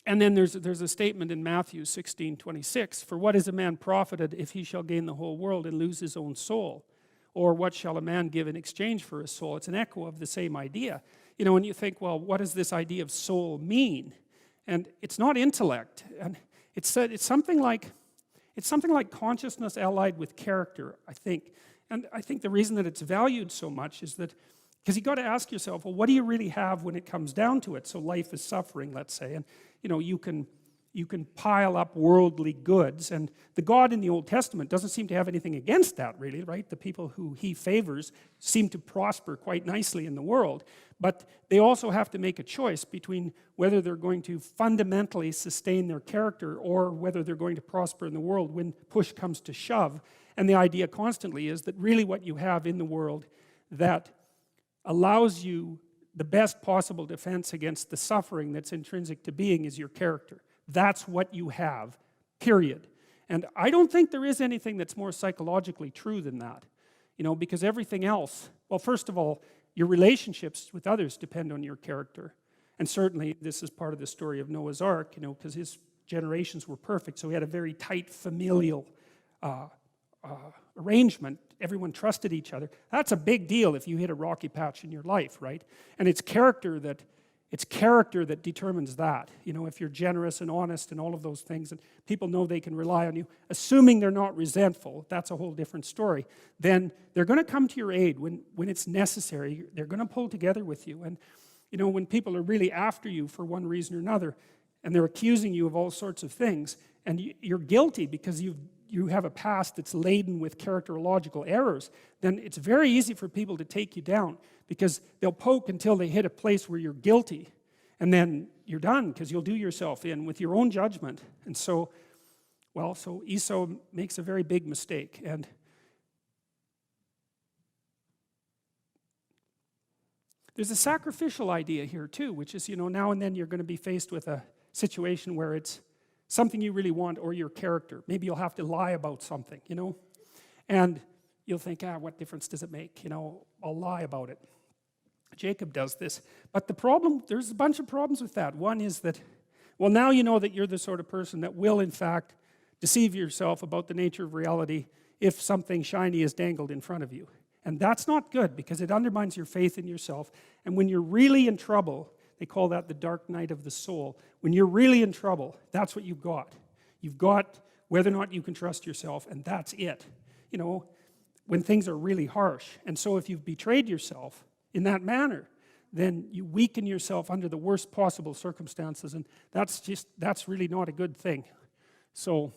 And then there's a statement in Matthew 16:26, for what is a man profited if he shall gain the whole world and lose his own soul? Or what shall a man give in exchange for his soul? It's an echo of the same idea. You know, when you think, well, what does this idea of soul mean? And it's not intellect. And it's something like consciousness allied with character, I think. And I think the reason that it's valued so much is that, because you got to ask yourself, well, what do you really have when it comes down to it? So life is suffering, let's say, and you know, you can pile up worldly goods, and the God in the Old Testament doesn't seem to have anything against that, really, right? The people who he favors seem to prosper quite nicely in the world, but they also have to make a choice between whether they're going to fundamentally sustain their character or whether they're going to prosper in the world when push comes to shove. And the idea constantly is that really what you have in the world that allows you the best possible defense against the suffering that's intrinsic to being is your character. That's what you have, period. And I don't think there is anything that's more psychologically true than that. You know, because everything else, well, first of all, your relationships with others depend on your character. And certainly this is part of the story of Noah's Ark, you know, because his generations were perfect, so he had a very tight familial arrangement. Everyone trusted each other. That's a big deal if you hit a rocky patch in your life, right? And it's character that determines that. You know, if you're generous and honest and all of those things, and people know they can rely on you, assuming they're not resentful, that's a whole different story. Then they're going to come to your aid when it's necessary. They're going to pull together with you. And you know, when people are really after you for one reason or another, and they're accusing you of all sorts of things, and you're guilty because you have a past that's laden with characterological errors, then it's very easy for people to take you down, because they'll poke until they hit a place where you're guilty, and then you're done, because you'll do yourself in with your own judgment. And so, well, so Esau makes a very big mistake. And there's a sacrificial idea here too, which is, you know, now and then you're going to be faced with a situation where it's something you really want, or your character. Maybe you'll have to lie about something, you know, and you'll think, what difference does it make? You know, I'll lie about it. Jacob does this. But the problem, there's a bunch of problems with that. One is that, well, now you know that you're the sort of person that will, in fact, deceive yourself about the nature of reality if something shiny is dangled in front of you. And that's not good, because it undermines your faith in yourself. And when you're really in trouble, they call that the dark night of the soul. When you're really in trouble, that's what you've got. You've got whether or not you can trust yourself, and that's it. You know, when things are really harsh. And so if you've betrayed yourself in that manner, then you weaken yourself under the worst possible circumstances, and that's really not a good thing. So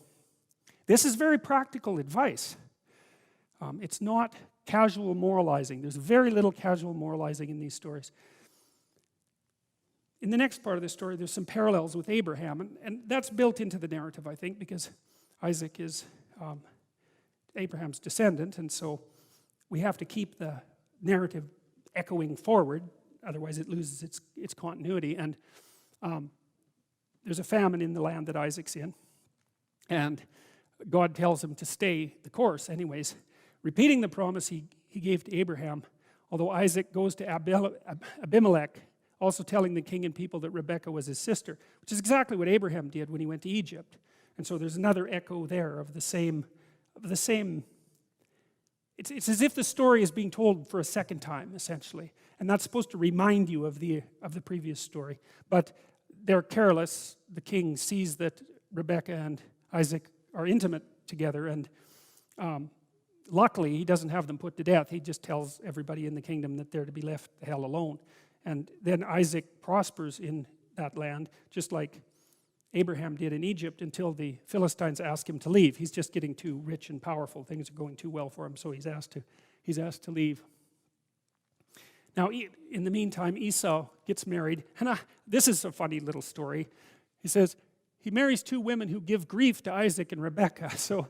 this is very practical advice. It's not casual moralizing. There's very little casual moralizing in these stories. In the next part of the story, there's some parallels with Abraham, and that's built into the narrative, I think, because Isaac is Abraham's descendant, and so we have to keep the narrative echoing forward, otherwise it loses its continuity. And there's a famine in the land that Isaac's in, and God tells him to stay the course anyways, repeating the promise he gave to Abraham, although Isaac goes to Abimelech, also telling the king and people that Rebekah was his sister, which is exactly what Abraham did when he went to Egypt. And so there's another echo there of the same. It's as if the story is being told for a second time, essentially, and that's supposed to remind you of the previous story. But they're careless. The king sees that Rebekah and Isaac are intimate together, and luckily he doesn't have them put to death. He just tells everybody in the kingdom that they're to be left the hell alone. And then Isaac prospers in that land, just like Abraham did in Egypt, until the Philistines ask him to leave. He's just getting too rich and powerful. Things are going too well for him, so he's asked to leave. Now, in the meantime, Esau gets married. And this is a funny little story. He says he marries two women who give grief to Isaac and Rebekah. So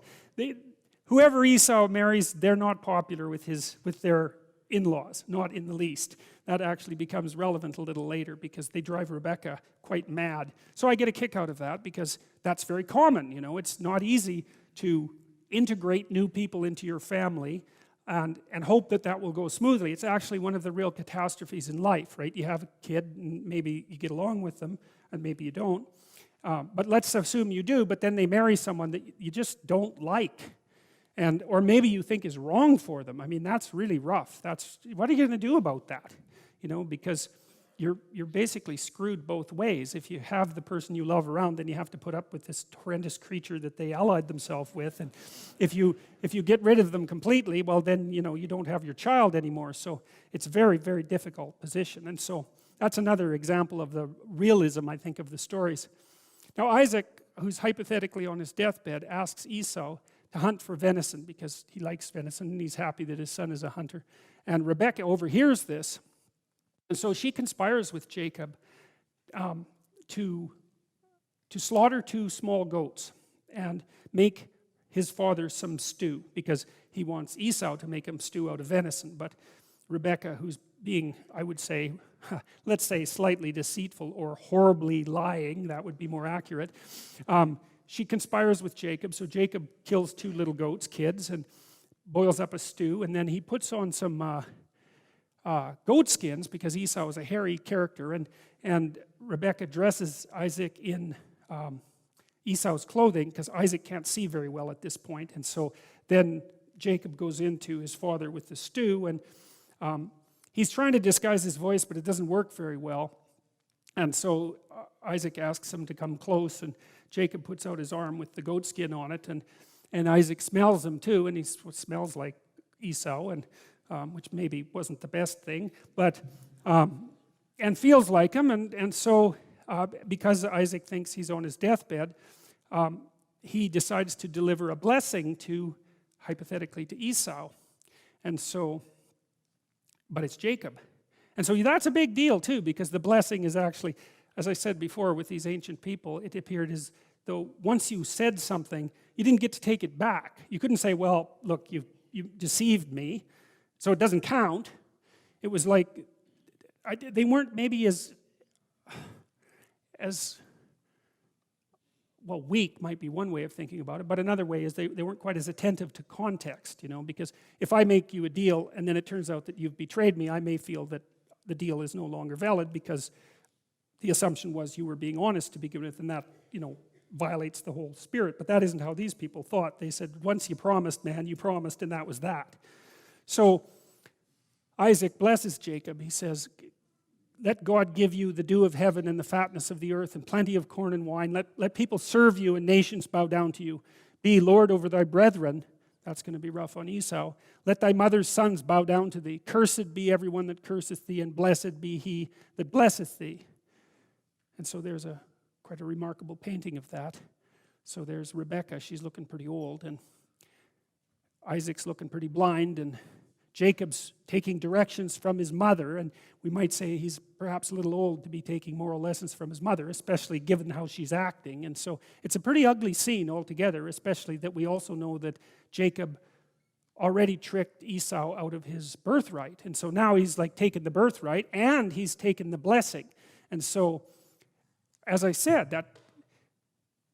whoever Esau marries, they're not popular with their in-laws, not in the least. That actually becomes relevant a little later, because they drive Rebekah quite mad. So I get a kick out of that, because that's very common. You know, it's not easy to integrate new people into your family and hope that will go smoothly. It's actually one of the real catastrophes in life, right? You have a kid, and maybe you get along with them, and maybe you don't. But let's assume you do, but then they marry someone that you just don't like. Or maybe you think is wrong for them. I mean, that's really rough. What are you going to do about that? Because you're basically screwed both ways. If you have the person you love around, then you have to put up with this horrendous creature that they allied themselves with. And if you get rid of them completely, well, then you don't have your child anymore. So it's a very, very difficult position. And so that's another example of the realism, I think, of the stories. Now Isaac, who's hypothetically on his deathbed, asks Esau to hunt for venison because he likes venison and he's happy that his son is a hunter. And Rebekah overhears this. And so she conspires with Jacob to slaughter 2 small goats and make his father some stew, because he wants Esau to make him stew out of venison. But Rebekah, who's being, I would say, let's say slightly deceitful or horribly lying, that would be more accurate, she conspires with Jacob. So Jacob kills 2 little goats, kids, and boils up a stew, and then he puts on some goat skins, because Esau is a hairy character, and Rebekah dresses Isaac in Esau's clothing, because Isaac can't see very well at this point. And so then Jacob goes into his father with the stew, and he's trying to disguise his voice, but it doesn't work very well. And so Isaac asks him to come close, and Jacob puts out his arm with the goat skin on it, and Isaac smells him too, and he smells like Esau, and which maybe wasn't the best thing, but and feels like him, and so because Isaac thinks he's on his deathbed, he decides to deliver a blessing hypothetically to Esau, and so, but it's Jacob, and so that's a big deal too, because the blessing is actually, as I said before, with these ancient people, it appeared as though once you said something, you didn't get to take it back. You couldn't say, well, look, you deceived me, so it doesn't count. It was like, they weren't maybe as well, weak might be one way of thinking about it, but another way is they weren't quite as attentive to context, because if I make you a deal and then it turns out that you've betrayed me, I may feel that the deal is no longer valid because the assumption was you were being honest to begin with, and that, violates the whole spirit. But that isn't how these people thought. They said, once you promised, man, you promised, and that was that. So Isaac blesses Jacob. He says, let God give you the dew of heaven and the fatness of the earth and plenty of corn and wine. Let people serve you and nations bow down to you. Be Lord over thy brethren. That's going to be rough on Esau. Let thy mother's sons bow down to thee. Cursed be everyone that curseth thee, and blessed be he that blesseth thee. And so there's quite a remarkable painting of that. So there's Rebekah. She's looking pretty old, and Isaac's looking pretty blind, and Jacob's taking directions from his mother, and we might say he's perhaps a little old to be taking moral lessons from his mother, especially given how she's acting. And so it's a pretty ugly scene altogether, especially that we also know that Jacob already tricked Esau out of his birthright. And so now he's like taken the birthright and he's taken the blessing. And so, as I said, that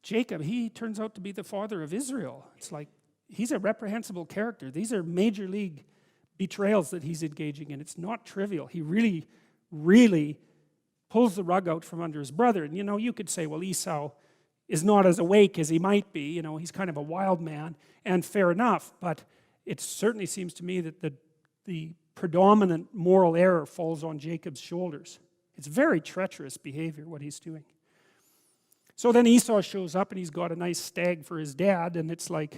Jacob, he turns out to be the father of Israel. It's like he's a reprehensible character. These are major league betrayals that he's engaging in. It's not trivial. He really, really pulls the rug out from under his brother. And you could say, well, Esau is not as awake as he might be. He's kind of a wild man, and fair enough. But it certainly seems to me that the predominant moral error falls on Jacob's shoulders. It's very treacherous behavior, what he's doing. So then Esau shows up, and he's got a nice stag for his dad, and it's like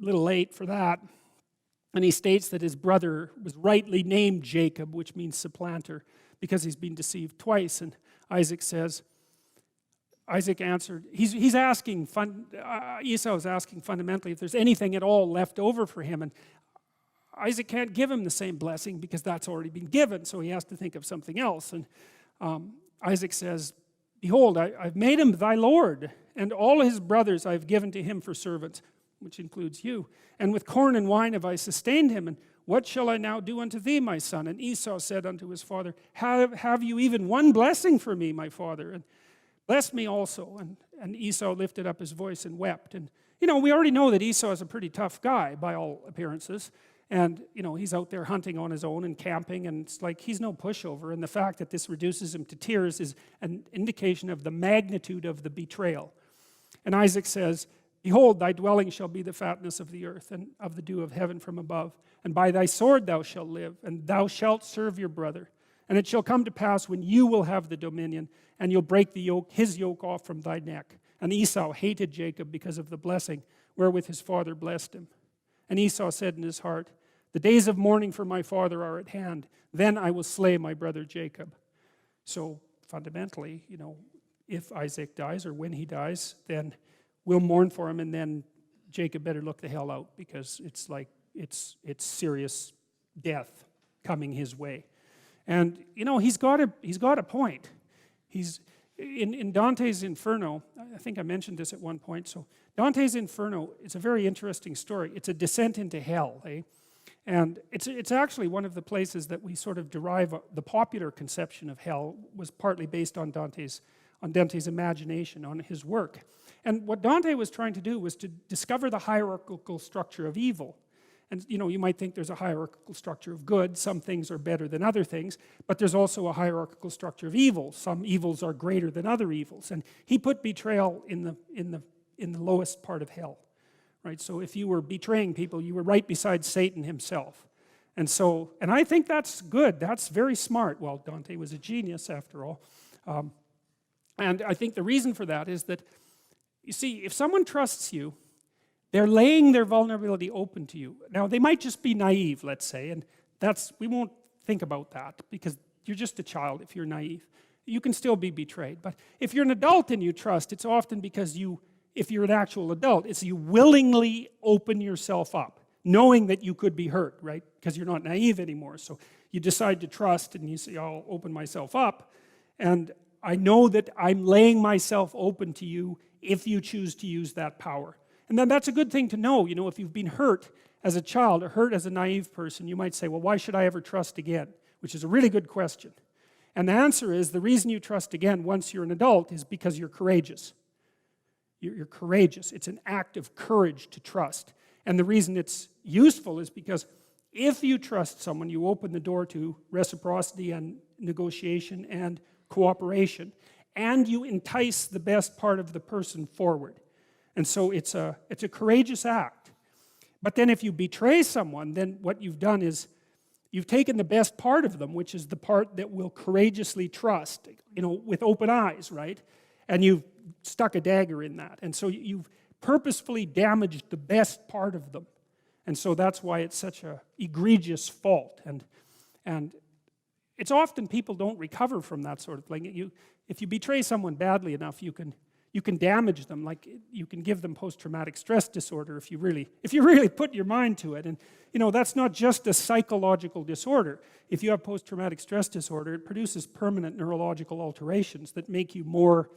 a little late for that. And he states that his brother was rightly named Jacob, which means supplanter, because he's been deceived twice. And Isaac answered, he's asking, Esau is asking fundamentally if there's anything at all left over for him. And Isaac can't give him the same blessing because that's already been given, so he has to think of something else. And Isaac says, behold, I've made him thy Lord, and all his brothers I've given to him for servants, which includes you. And with corn and wine have I sustained him, and what shall I now do unto thee, my son? And Esau said unto his father, have you even one blessing for me, my father? And bless me also. And Esau lifted up his voice and wept. And we already know that Esau is a pretty tough guy by all appearances. And, you know, he's out there hunting on his own and camping, and it's like he's no pushover. And the fact that this reduces him to tears is an indication of the magnitude of the betrayal. And Isaac says, behold, thy dwelling shall be the fatness of the earth, and of the dew of heaven from above. And by thy sword thou shalt live, and thou shalt serve your brother. And it shall come to pass when you will have the dominion, and you'll break the yoke, his yoke off from thy neck. And Esau hated Jacob because of the blessing wherewith his father blessed him. And Esau said in his heart, the days of mourning for my father are at hand. Then I will slay my brother Jacob. So fundamentally, you know, if Isaac dies or when he dies, then we'll mourn for him, and then Jacob better look the hell out, because it's like it's serious death coming his way. And you know, he's got a point. He's in Dante's Inferno. I think I mentioned this at one point. So Dante's Inferno, it's a very interesting story. It's a descent into hell, eh? And it's actually one of the places that we sort of derive the popular conception of hell was partly based on Dante's imagination, on his work. And what Dante was trying to do was to discover the hierarchical structure of evil. And you know, you might think there's a hierarchical structure of good. Some things are better than other things, but there's also a hierarchical structure of evil. Some evils are greater than other evils. And he put betrayal in the lowest part of hell. Right? So if you were betraying people, you were right beside Satan himself. And I think that's good. That's very smart. Well, Dante was a genius after all. And I think the reason for that is that, you see, if someone trusts you, they're laying their vulnerability open to you. Now, they might just be naive, let's say, and we won't think about that, because you're just a child if you're naive. You can still be betrayed. But if you're an adult and you trust, it's often because if you're an actual adult, it's you willingly open yourself up, knowing that you could be hurt, right? Because you're not naive anymore. So you decide to trust, and you say, I'll open myself up, and I know that I'm laying myself open to you if you choose to use that power. And then that's a good thing to know. You know, if you've been hurt as a child or hurt as a naive person, you might say, well, why should I ever trust again? Which is a really good question. And the answer is, the reason you trust again once you're an adult is because you're courageous. You're courageous. It's an act of courage to trust. And the reason it's useful is because if you trust someone, you open the door to reciprocity and negotiation and cooperation, and you entice the best part of the person forward. And so it's a courageous act. But then if you betray someone, then what you've done is you've taken the best part of them, which is the part that will courageously trust, you know, with open eyes, right? And you've stuck a dagger in that. And so you've purposefully damaged the best part of them. And so that's why it's such an egregious fault. And it's often people don't recover from that sort of thing. If you betray someone badly enough, you can damage them. Like, you can give them post-traumatic stress disorder if you really put your mind to it. And you know, that's not just a psychological disorder. If you have post-traumatic stress disorder, it produces permanent neurological alterations that make you more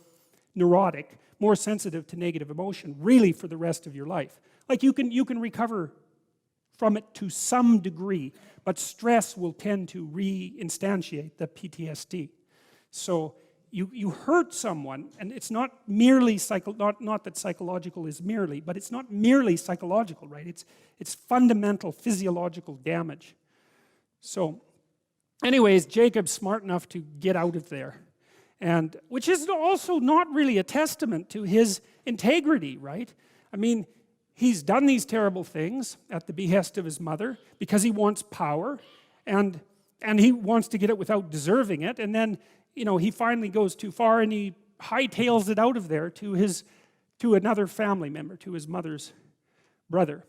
neurotic, more sensitive to negative emotion, really for the rest of your life. Like, you can recover from it to some degree, but stress will tend to re-instantiate the PTSD. So you hurt someone, and it's not merely not that psychological is merely, but it's not merely psychological, right? It's fundamental physiological damage. So anyways, Jacob's smart enough to get out of there, and which is also not really a testament to his integrity, right? I mean, he's done these terrible things at the behest of his mother because he wants power, and he wants to get it without deserving it, and then, you know, he finally goes too far and he hightails it out of there to another family member, to his mother's brother.